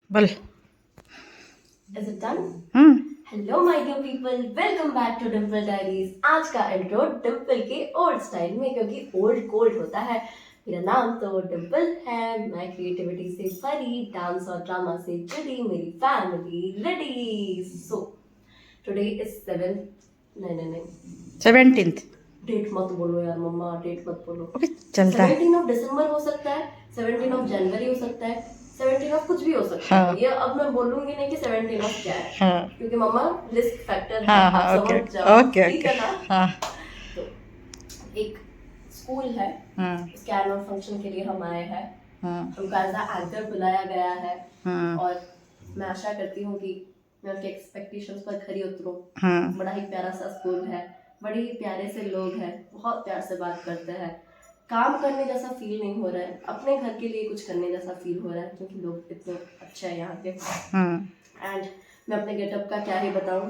बोल। Is it done? Hmm. Hello my dear people, welcome back to Dimple diaries. आज का intro Dimple के old style में, क्योंकि ओल्ड कोल्ड होता है। मेरा नाम तो डिम्पल है, मैं क्रिएटिविटी से भरी, डांस और ड्रामा से जुड़ी, मेरी family ready. So today is 7th, नहीं 17th। डेट मत बोलो यार मम्मा, डेट मत बोलो। ओके चलता है। 17 ऑफ दिसंबर हो सकता है, 17 ऑफ जनवरी हो सकता है, 17 ऑफ कुछ भी हो सकता हाँ। है। ये अब मैं बोलूंगी नहीं कि 17 ऑफ क्या है, हाँ क्योंकि मम्मा रिस्क फैक्टर है, हाँ हाँ। आप ओके समझ जाओ, ओके ठीक ओके। है ना। हाँ। तो एक स्कूल है, इसके एनुअल फंक्शन के लिए हम आए हैं। हमको एज एंकर बुलाया गया है और मैं आशा करती हूँ कि मैं उनके एक्सपेक्टेशंस पर खरी उतरूँ। बड़ा ही प्यारा सा स्कूल है, बड़े ही प्यारे से लोग हैं, बहुत प्यार से बात करते हैं। काम करने जैसा फील नहीं हो रहा है, अपने घर के लिए कुछ करने जैसा फील हो रहा है, क्योंकि लोग इतने अच्छे हैं यहाँ के। एंड मैं अपने गेटअप का क्या ही बताऊँ,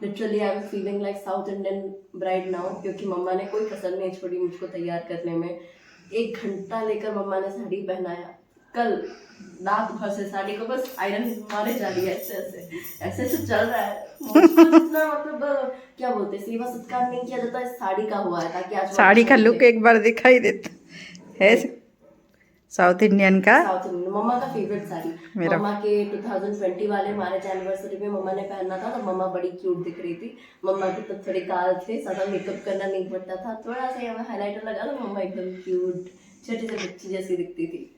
literally I am feeling like south Indian bride now, क्योंकि मम्मा ने कोई कसर नहीं छोड़ी मुझको तैयार करने में। 1 घंटा लेकर मम्मा ने साड़ी पहनाया, कल रात भर से साड़ी को बस आयरन मारे जा रही है, ऐसे ऐसे चल रहा है। मुझको जितना मतलब क्या बोलते हैं, सेवा सत्कार नहीं किया जाता, इस साड़ी का हुआ है, ताकि आज साड़ी का लुक एक बार दिखाई देता है साउथ इंडियन का। साउथ इंडियन मम्मा का फेवरेट साड़ी। मेरा मम्मा के 2020 वाले मैरिज एनिवर्सरी में मम्मा ने पहना था, तो मम्मा बड़ी क्यूट दिख रही थी। मम्मा के तो थोड़े गाल थे, ज्यादा मेकअप करना नहीं पड़ता था, थोड़ा सा यहाँ हाईलाइटर लगा तो मम्मा एकदम क्यूट छोटी सी बच्ची जैसी दिखती थी।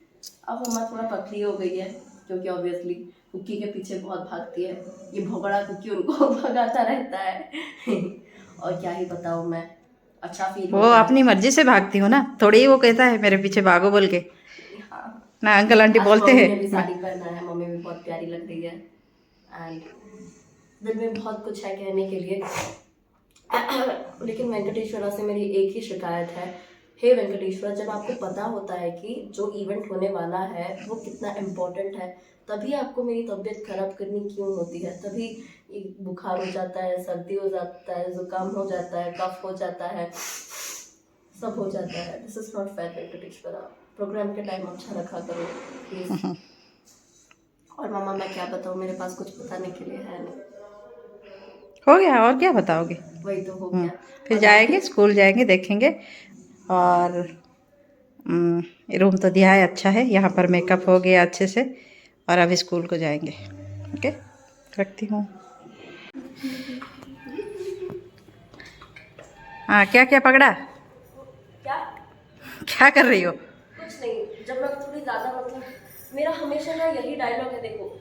अब मम्मा थोड़ा पतली हो गई है, क्योंकि ऑब्वियसली कुकी के पीछे बहुत भागती है, ये भोगड़ा कुकी उनको भगाता रहता है। और क्या ही बताऊँ मैं, अच्छा फील वो अपनी मर्जी से भागती हो ना, थोड़ी ही वो कहता है मेरे पीछे भागो बोल के। ना अंकल आंटी बोलते हैं। मम्मी ने भी साड़ी पहना है, मम्मी भी बहुत प्यारी लग रही है। एंड दिल में बहुत कुछ है कहने के लिए, लेकिन वेंकटेश्वरा से मेरी एक ही शिकायत है। हे वेंकटेश्वरा, जब आपको पता होता है कि जो इवेंट होने वाला है वो कितना इम्पोर्टेंट है, तभी आपको मेरी तबीयत खराब करनी क्यों होती है? तभी बुखार हो जाता है, सर्दी हो जाता है, जुकाम हो जाता है, कफ हो जाता है, सब हो जाता है। This is not fair Venkateshwara, program के टाइम अच्छा रखा करो प्लीज। और मामा मैं क्या बताऊँ, मेरे पास कुछ बताने के लिए है नहीं। हो गया, और क्या बताओगे? वही तो हो गया। फिर जाएंगे, स्कूल जाएंगे, देखेंगे। और रूम तो दिया है, अच्छा है। यहाँ पर मेकअप हो गया अच्छे से, और अभी स्कूल को जाएंगे। ओके, रखती हूँ। हाँ, क्या क्या पकड़ा? क्या क्या कर रही हो? कुछ नहीं, जब मैं थोड़ी ज्यादा मतलब मेरा हमेशा ना यही डायलॉग है, देखो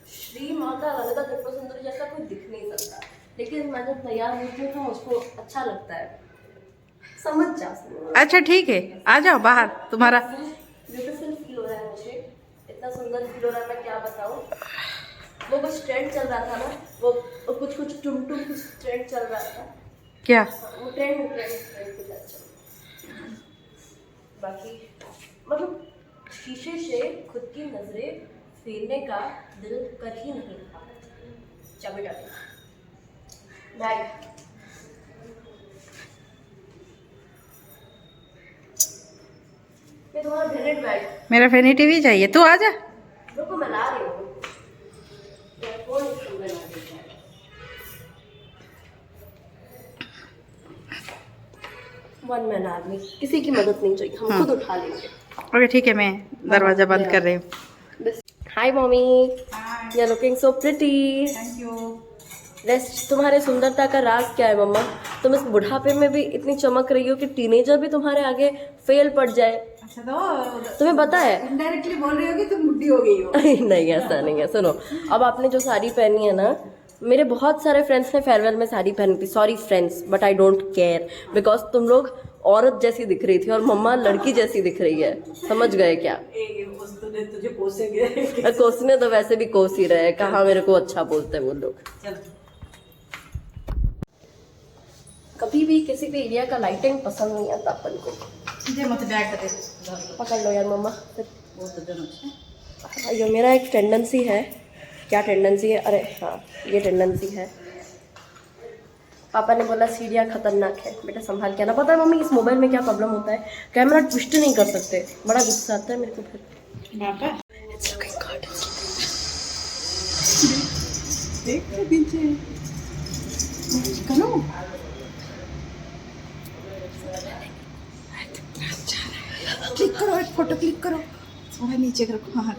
श्री माता ललिता त्रिपुर सुंदरी जैसा कोई दिख नहीं सकता, लेकिन मैं जब तैयार होती हूँ तो मुझको अच्छा लगता है, समझ जा। अच्छा ठीक है, आ जाओ बाहर। तुम्हारा ब्यूटीफुल फील हो रहा है मुझे, इतना सुंदर फील हो रहा है, मैं क्या बताऊँ। वो कुछ ट्रेंड चल रहा था ना, वो कुछ कुछ टुम कुछ ट्रेंड चल रहा था। क्या? वो ट्रेंड कुछ अच्छा। बाकी मतलब शीशे से खुद की नजरें फेरने का दिल कर ही नहीं था। चाबी डाली बैग। ये तुम्हारा भेनेट बैग। मेरा फैनिटी भी चाहिए, तू आ जा। रुको मैं ला रही हूँ। फोन इसको मैं ला देता है। वन मैन आदमी, किसी की मदद नहीं चाहिए, हम खुद उठा लेंगे। ओके ठीक है, मैं दरवाजा बंद कर रही हूँ। Hi mummy, you are looking so pretty. Thank you. Rest. तुम्हारे सुंदरता का राज क्या है मम्मा? तुम इस बुढ़ापे में भी इतनी चमक रही हो कि टीनेजर भी तुम्हारे आगे फेल पड़ जाए। अच्छा, तो तुम्हें पता है इनडायरेक्टली बोल रही हो कि तुम बुढ़ी हो गई हो। नहीं ऐसा नहीं है, सुनो, अब आपने जो साड़ी पहनी है ना, मेरे बहुत सारे फ्रेंड्स ने फेयरवेल में साड़ी पहनी थी। Sorry friends, but I don't care, because तुम लोग औरत जैसी दिख रही थी और मम्मा लड़की जैसी दिख रही है, समझ गए क्या? तुझे कोसेंगे। कोसने तो वैसे भी कोस ही रहे, कहाँ मेरे को अच्छा बोलते हैं वो लोग। कभी भी किसी भी एरिया का लाइटिंग पसंद नहीं आता अपन को। पकड़ लो यार मम्मा। ये मेरा एक टेंडेंसी है। क्या टेंडेंसी है? अरे हाँ, ये टेंडेंसी है। पापा ने बोला सीढ़ियाँ खतरनाक है, बेटा संभाल के आना। पता है मम्मी, इस मोबाइल में क्या प्रॉब्लम होता है, कैमरा ट्विस्ट नहीं कर सकते, बड़ा गुस्सा आता है मेरे को फिर। देख के नीचे करो। क्लिक करो, एक फोटो क्लिक करो, थोड़ा नीचे रखो। हाँ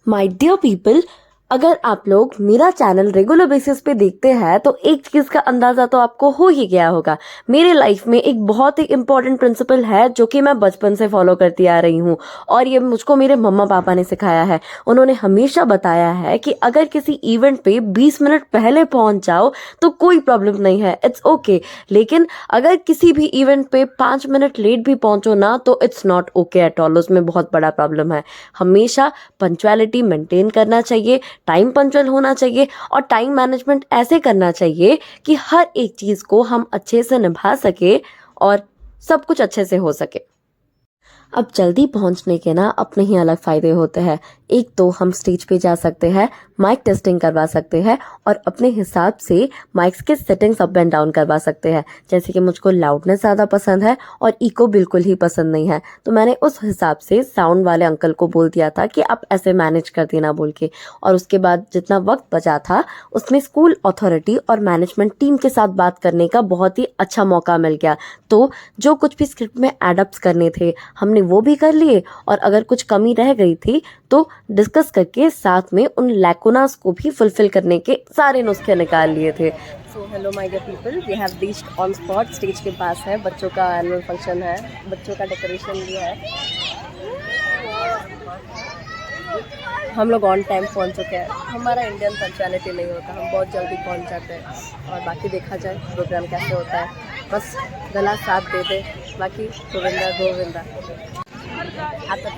माय डियर पीपल, अगर आप लोग मेरा चैनल रेगुलर बेसिस पे देखते हैं तो एक चीज का अंदाजा तो आपको हो ही गया होगा। मेरे लाइफ में एक बहुत ही इंपॉर्टेंट प्रिंसिपल है जो कि मैं बचपन से फॉलो करती आ रही हूँ, और ये मुझको मेरे मम्मा पापा ने सिखाया है। उन्होंने हमेशा बताया है कि अगर किसी इवेंट पे 20 मिनट पहले पहुंच जाओ तो कोई प्रॉब्लम नहीं है, इट्स ओके। लेकिन अगर किसी भी इवेंट पे 5 मिनट लेट भी पहुंचो ना तो it's not okay at all, उसमें बहुत बड़ा प्रॉब्लम है। हमेशा पंक्चुअलिटी मेंटेन करना चाहिए, टाइम पंक्चुअल होना चाहिए, और टाइम मैनेजमेंट ऐसे करना चाहिए कि हर एक चीज़ को हम अच्छे से निभा सके और सब कुछ अच्छे से हो सके। अब जल्दी पहुंचने के ना अपने ही अलग फ़ायदे होते हैं। एक तो हम स्टेज पे जा सकते हैं, माइक टेस्टिंग करवा सकते हैं और अपने हिसाब से माइक्स के सेटिंग्स अप एंड डाउन करवा सकते हैं। जैसे कि मुझको लाउडनेस ज़्यादा पसंद है और इको बिल्कुल ही पसंद नहीं है, तो मैंने उस हिसाब से साउंड वाले अंकल को बोल दिया था कि आप ऐसे मैनेज कर देना बोल के। और उसके बाद जितना वक्त बचा था उसमें स्कूल अथॉरिटी और मैनेजमेंट टीम के साथ बात करने का बहुत ही अच्छा मौका मिल गया। तो जो कुछ भी स्क्रिप्ट में एडअप्स करने थे हमने वो भी कर लिए, और अगर कुछ कमी रह गई थी तो डिस्कस करके साथ में उन लैकुनास को भी फुलफिल करने के सारे नुस्खे निकाल लिए थे। So hello my dear people, we have reached on spot. Stage के पास है, बच्चों का एनुअल फंक्शन है, बच्चों का डेकोरेशन भी है। हम लोग ऑन टाइम पहुंच चुके हैं। हमारा इंडियन पंक्चुअलिटी नहीं होता, हम बहुत जल्दी पहुंच जाते हैं। और बाकी देखा जाए प्रोग्राम कैसे होता है, बस गला साथ दे दे, बाकी गोविंदा गोविंदा। आता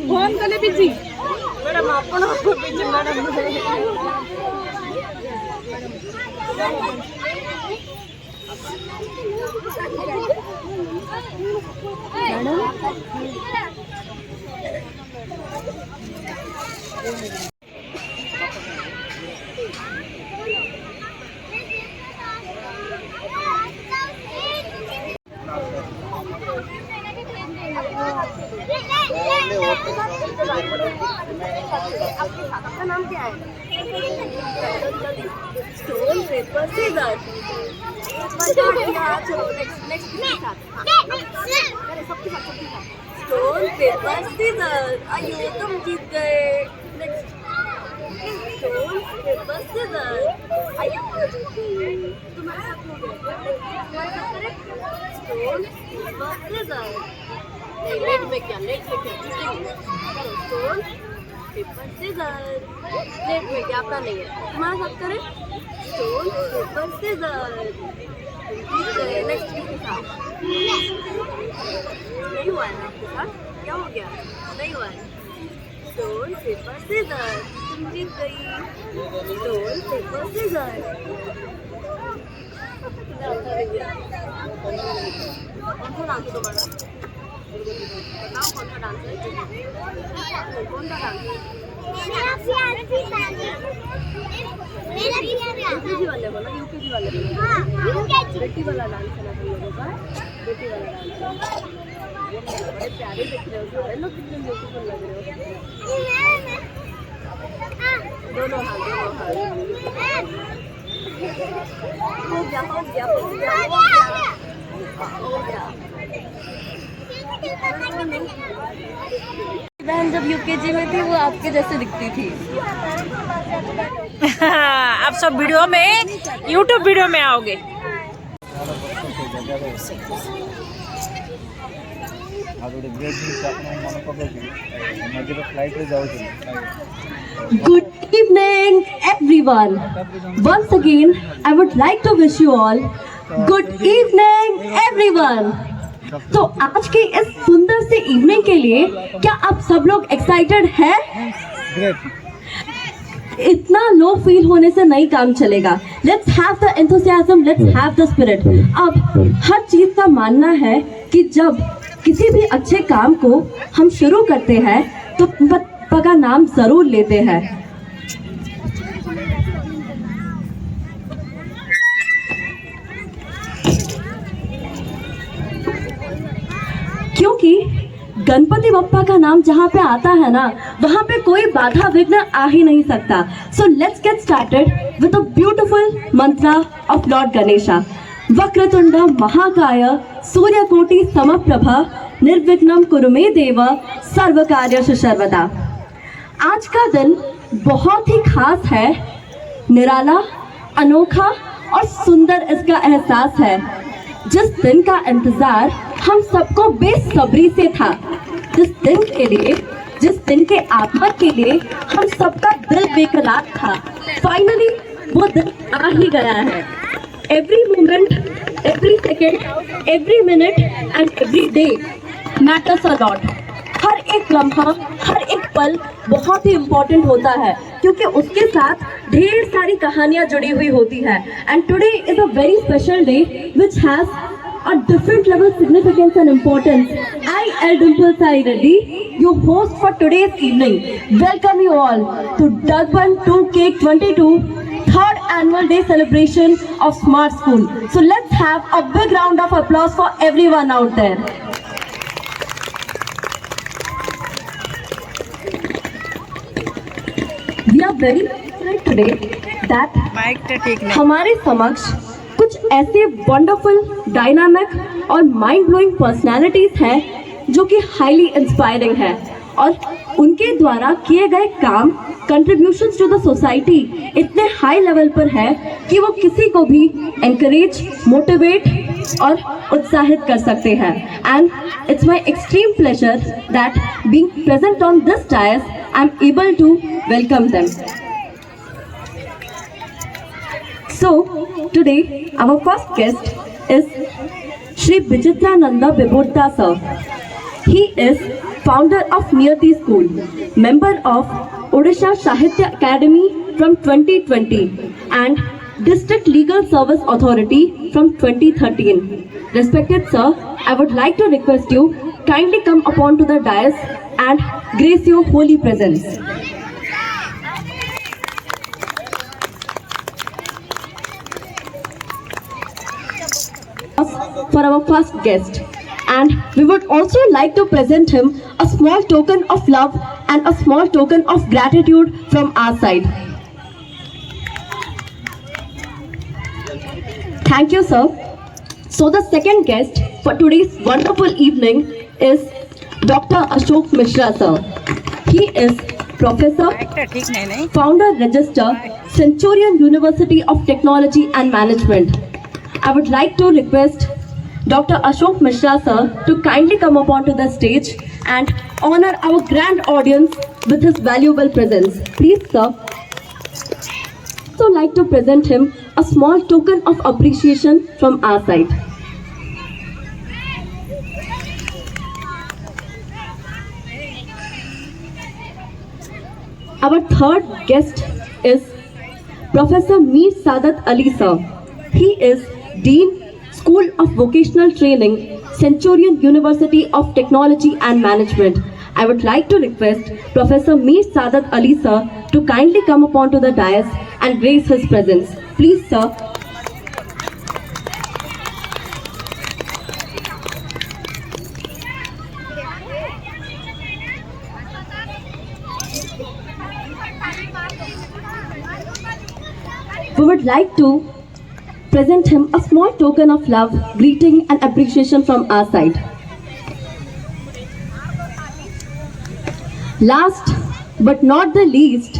फोन कले बिजी मैडम, आपण बिजी मैडम। आपका नाम क्या है? Stone paper scissor. चलो नेक्स्ट सबके साथ स्टोन पेपर सीजर। आइए तुम जीत गए। Next stone paper scissor. आइए तुम्हारे साथ हो गए। Stone paper scissor. लेट में क्या स्टोन पेपर सीजर। लेट में क्या आपका नहीं है, तुम्हारा साथ करें। Stone paper scissor. नेक्स्ट किसके साथ? नहीं हुआ है ना आपके साथ? क्या हो गया? नहीं हुआ है। स्टोन पेपर सीजर, तुम जीत गई। Stone paper scissor. कौन सा डांस तो बड़ा बताओ, कौन सा डांस है? कौन सा डांस है? यूकेजी वाले बोलो, यूकेजी वाले बोलो। हाँ, यूकेजी। बेटी वाला डांस है ना तुम लोगों का? बेटी वाला डांस। बड़े प्यारे दिख रहे हो सारे लोग, कितने ब्यूटीफुल लग रहे हो। दोनों हाथ, दोनों हाथ। हो गया, हो गया, हो गया, हो गया। बहन जब यूकेजी में थी वो आपके जैसे दिखती थी। आप सब वीडियो में, यूट्यूब वीडियो में आओगे। Good evening, everyone. Once again, I would like to wish you all good evening, everyone. तो आज के इस सुंदर से इवनिंग के लिए क्या आप सब लोग एक्साइटेड हैं? इतना लो फील होने से नहीं काम चलेगा। Let's have the enthusiasm, let's have the spirit. अब हर चीज का मानना है कि जब किसी भी अच्छे काम को हम शुरू करते हैं तो पप्पा का नाम जरूर लेते हैं। क्योंकि गणपति बप्पा का नाम जहाँ पे आता है ना, वहाँ पे कोई बाधा विघ्न आ ही नहीं सकता। So let's get started with a beautiful मंत्र ऑफ लॉर्ड गणेशा। वक्रतुंड महाकाय सूर्यकोटि समप्रभा निर्विघ्नं कुरु मे देव सर्व कार्येषु सर्वदा। आज का दिन बहुत ही खास है, निराला, अनोखा और सुंदर इसका एहसास है। जिस दिन का इंतजार हम सबको बेसब्री से था, जिस दिन के लिए, जिस दिन के आगमन के लिए हम सबका दिल बेकरार था, फाइनली वो दिन आ ही गया है। Every moment, every second, every minute and every day matters a lot. हर एक लम्हा, हर एक पल बहुत ही इम्पोर्टेंट होता है, क्योंकि उसके साथ ढेर सारी कहानियाँ जुड़ी हुई होती है। And today is a very special day which has a different level significance and importance. I, L. Dimple Sai Reddy, your host for today's evening, welcome you all to Durban 2K22 third annual day celebration of Smart School. So let's have a big round of applause for everyone out there. We are very excited today that हमारे समक्ष कुछ ऐसे wonderful, dynamic और mind blowing personalities हैं जो कि highly inspiring है, और उनके द्वारा किए गए काम, कंट्रीब्यूशंस टू द सोसाइटी इतने हाई लेवल पर है कि वो किसी को भी एनकरेज, मोटिवेट और उत्साहित कर सकते हैं। And it's my extreme pleasure that being present on this dais I am able to welcome them. So today our first guest is Shri Vichitrananda Vibhutta sir. He is founder of Niyati School, member of Odisha Sahitya Academy from 2020 and District Legal Service Authority from 2013. Respected sir, I would like to request you kindly come upon to the dais and grace your holy presence. For our first guest, and we would also like to present him a small token of love and a small token of gratitude from our side. Thank you, sir. So the second guest for today's wonderful evening is Dr. Ashok Mishra sir. He is Professor, Founder Register, Centurion University of Technology and Management. I would like to request Dr. Ashok Mishra sir to kindly come upon to the stage and honor our grand audience with his valuable presence. Please sir. So like to present him a small token of appreciation from our side. Our third guest is Professor Mir Sadat Ali sir. He is Dean, School of Vocational Training, Centurion University of Technology and Management. I would like to request Professor Mir Sadat Ali sir to kindly come upon to the dais and grace his presence. Please, sir. We would like to present him a small token of love, greeting and appreciation from our side. Last but not the least,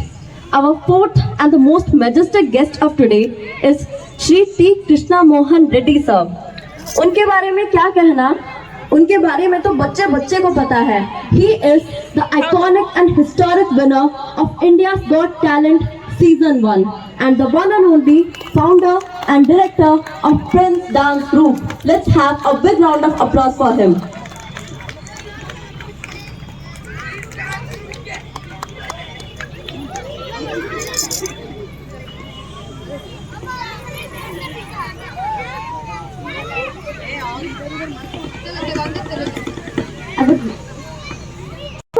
our fourth and the most majestic guest of today is Shri T. Krishna Mohan Reddy sir. उनके बारे में क्या कहना? उनके बारे में तो बच्चे बच्चे को पता है. He is the iconic and historic winner of India's Got Talent Season 1 and the one and only founder and director of Prince Dance Group. Let's have a big round of applause for him.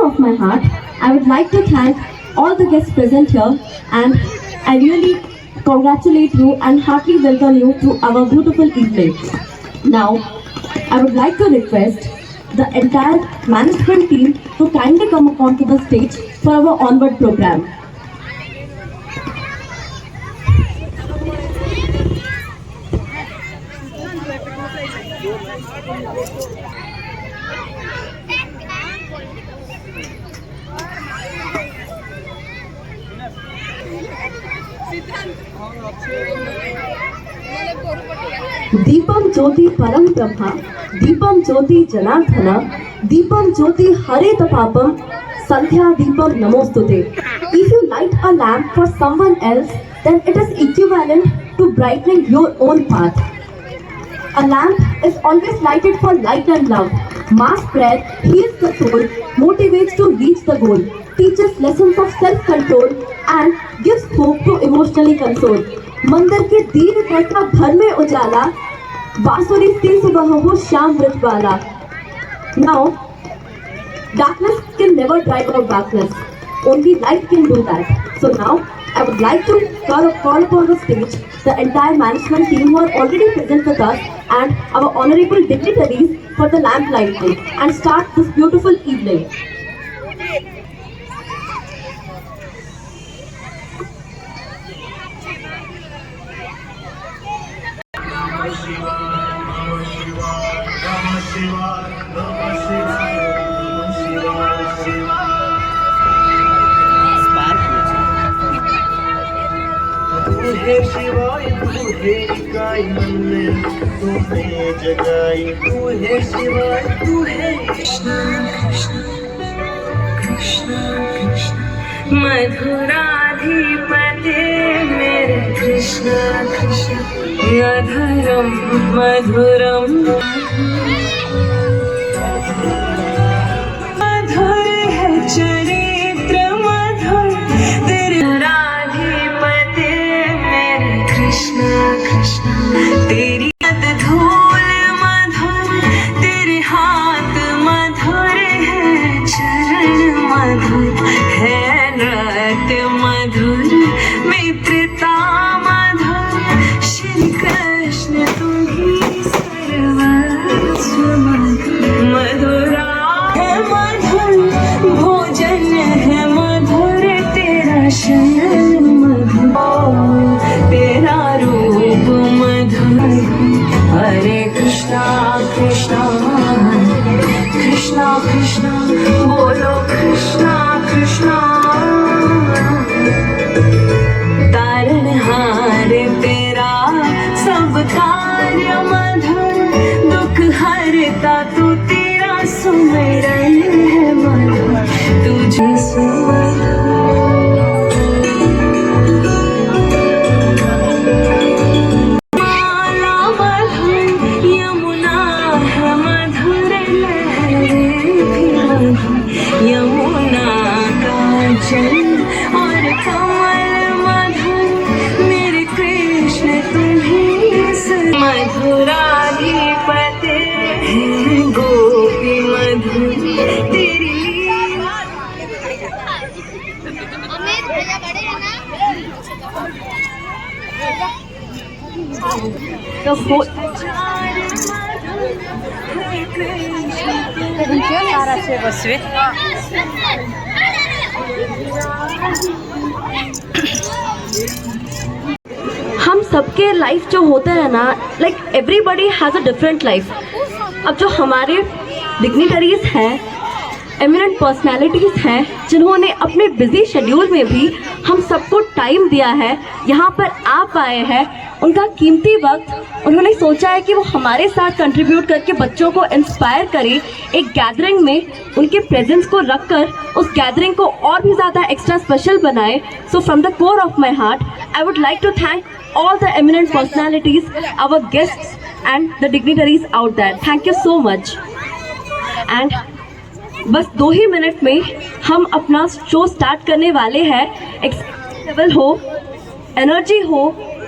Of my heart, I would like to thank all the guests present here, and I really congratulate you and heartily welcome you to our beautiful evening. Now, I would like to request the entire management team to kindly come upon to the stage for our onward program. Deepam ज्योति परम ब्रह्मा, दीपम ज्योति जनार्दना, दीपम ज्योति हरेत पापम, संध्या दीपम नमोस्तुते. If you light a lamp for someone else, then it is equivalent to brightening your own path. A lamp is always lighted for light and love. Mass prayer heals the soul, motivates to reach the goal, teaches lessons of self-control and gives hope to emotionally console. मंदिर के दीन करता घर में उजाला, बांसुरी से सुबह हो शाम Brajwala. Now, darkness can never drive out darkness. Only light can do that. So now, I would like to call upon the stage the entire management team who are already present with us and our honorable dignitaries for the lamp lighting and start this beautiful evening. हे शिवाय तू हे इकाई मन में तूने जगाई. तू हे शिवाय तू हे कृष्णा कृष्णा कृष्णा कृष्णा मधुराधिपते मेरे कृष्णा कृष्णा अधरम मधुरम मधुर है चरित्र मधुर तेरे राधिपते मेरे कृष्णा कृष्णा. तेरी धूल मधुर, तेरे हाथ मधुर है, चरण मधुर है, रत मधुर, मित्रता मधुर, श्री कृष्ण तुम ही सर्वस्व मधुर. मधुरा है मधुर, भोजन है मधुर, तेरा शरण मधुर, तेरा रूप मधुर. हरे कृष्णा कृष्णा कृष्णा कृष्णा बोलो कृष्णा कृष्णा. तारणहार तेरा सब कार्य मधुर, दुख हरता तू तेरा सुमिरन है मधुर, तुझे सुमधुर. यमुना का जल और कमल मधुर, मेरे कृष्ण तुम्हीं मधुराधिपते हैं गोपी मधुर तेरी. the whole हम सबके लाइफ जो होते हैं ना, like everybody has a different life. अब जो हमारे डिग्निटरीज हैं, एमिनेंट पर्सनालिटीज़ हैं, जिन्होंने अपने बिजी शेड्यूल में भी हम सबको टाइम दिया है, यहाँ पर आ पाए हैं, उनका कीमती वक्त उन्होंने सोचा है कि वो हमारे साथ कंट्रीब्यूट करके बच्चों को इंस्पायर करें, एक गैदरिंग में उनके प्रेजेंस को रखकर उस गैदरिंग को और भी ज़्यादा एक्स्ट्रा स्पेशल बनाए. So from the core of my heart I would like to thank all the eminent personalities, our guests and the dignitaries out there. Thank you so much. And बस 2 ही minute में हम अपना show start करने वाले हैं. Excitable हो, energy हो,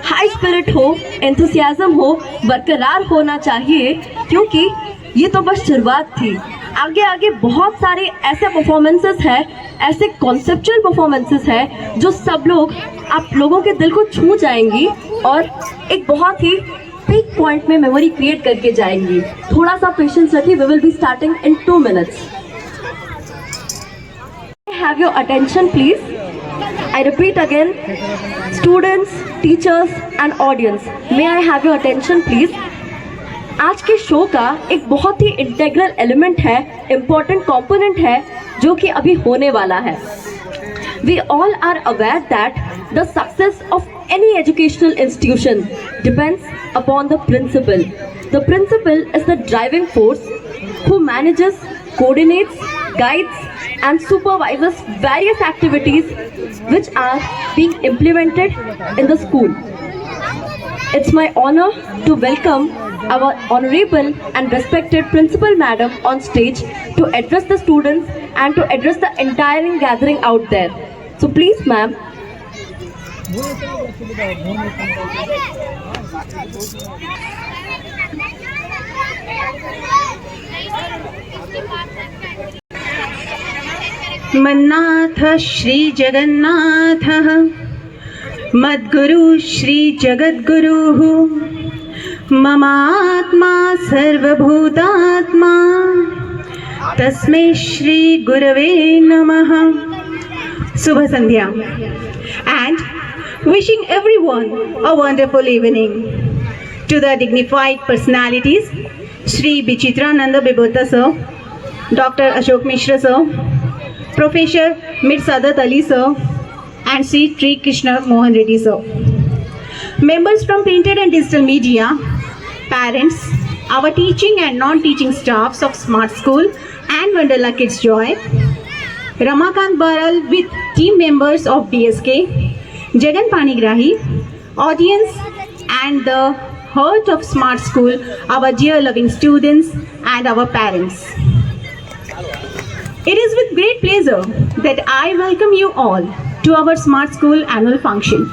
high spirit हो, एंथुसियाज्म हो, बरकरार होना चाहिए, क्योंकि ये तो बस शुरुआत थी. आगे आगे बहुत सारे ऐसे परफॉर्मेंसेस हैं, ऐसे कॉन्सेप्चुअल परफॉर्मेंसेस हैं जो सब लोग, आप लोगों के दिल को छू जाएंगी और एक बहुत ही पीक पॉइंट में मेमोरी क्रिएट करके जाएंगी. थोड़ा सा पेशेंस रखिए. We will be starting in 2 minutes. Have your attention please. I repeat again, students, teachers and audience, may I have your attention please. आज के शो का एक बहुत ही इंटेग्रल एलिमेंट है, इम्पॉर्टेंट कंपोनेंट है, जो कि अभी होने वाला है. We all are aware that the success of any educational institution depends upon the principal. The principal is the driving force who manages, coordinates, guides and supervises various activities which are being implemented in the school. It's my honor to welcome our honorable and respected principal madam on stage to address the students and to address the entire gathering out there. So please ma'am. मन्नाथ Shri जगन्नाथः मद्गुरु Shri जगद्गुरुः ममात्मा सर्वभूतात्मा तस्मै श्री गुरवे नमः. शुभ संध्या and wishing everyone a wonderful evening. To the dignified personalities, Shri Bichitrananda Bibota sir, Dr. Ashok Mishra sir, Professor Mir Sadat Ali sir, and Sri Tri Krishna Mohan Reddy sir. Members from printed and digital media, parents, our teaching and non-teaching staffs of Smart School and Wonderla Kids Joy, Ramakant Baral with team members of DSK, Jagan Panigrahi, audience and the heart of Smart School, our dear loving students and our parents. It is with great pleasure that I welcome you all to our Smart School annual function.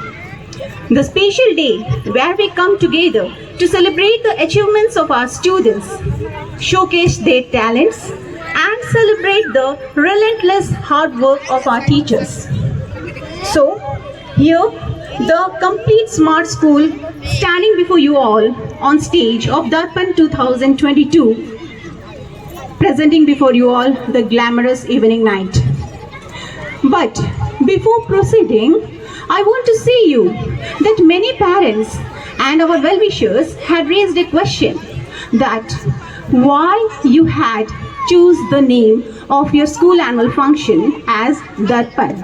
The special day where we come together to celebrate the achievements of our students, showcase their talents and celebrate the relentless hard work of our teachers. So, here the complete Smart School standing before you all on stage of Darpan 2022, presenting before you all the glamorous evening night. But before proceeding, I want to say you that many parents and our well-wishers had raised a question that why you had choose the name of your school annual function as Darpan.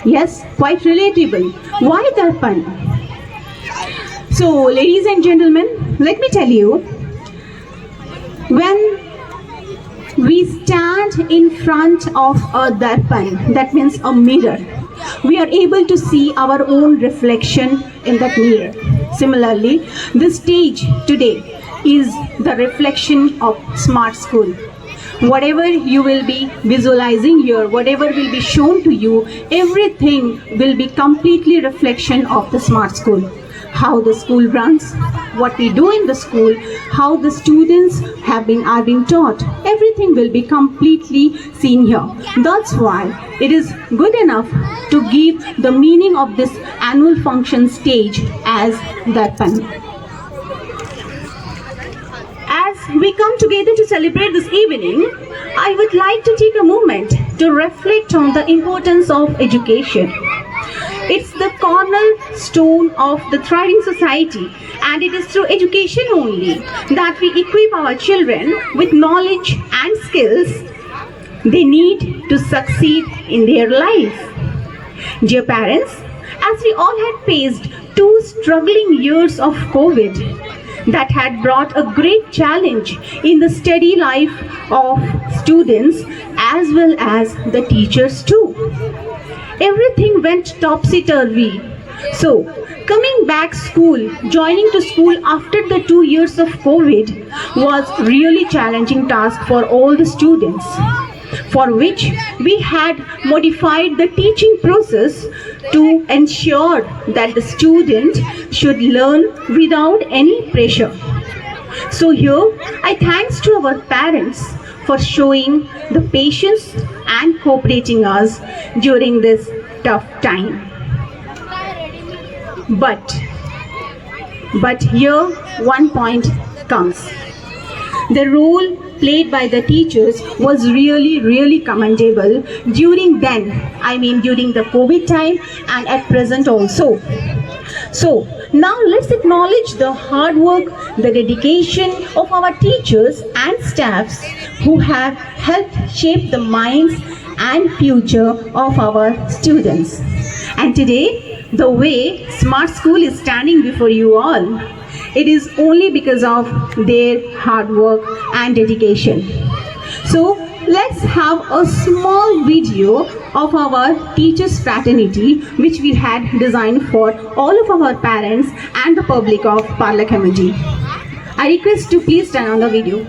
Yes, quite relatable. Why Darpan? So, ladies and gentlemen, let me tell you, when we stand in front of a Darpan, that means a mirror, we are able to see our own reflection in that mirror. Similarly, the stage today is the reflection of Smart School. Whatever you will be visualizing here, whatever will be shown to you, everything will be completely reflection of the Smart School. How the school runs, what we do in the school, how the students are being taught, everything will be completely seen here. That's why it is good enough to give the meaning of this annual function stage as Darpan. we come together to celebrate this evening, I would like to take a moment to reflect on the importance of education. It's the cornerstone of the thriving society, and it is through education only that we equip our children with knowledge and skills they need to succeed in their life. Dear parents, as we all had faced 2 struggling years of COVID that had brought a great challenge in the steady life of students as well as the teachers too. Everything went topsy-turvy. So, coming back joining to school after the 2 years of COVID was really challenging task for all the students, for which we had modified the teaching process to ensure that the student should learn without any pressure. So here, I thanks to our parents for showing the patience and cooperating us during this tough time. But here one point comes. The role played by the teachers was really commendable during the COVID time and at present also. So now let's acknowledge the hard work, the dedication of our teachers and staffs who have helped shape the minds and future of our students. And today, the way Smart School is standing before you all, it is only because of their hard work and dedication. So let's have a small video of our teachers fraternity which we had designed for all of our parents and the public of Parla Community. I request to please turn on the video.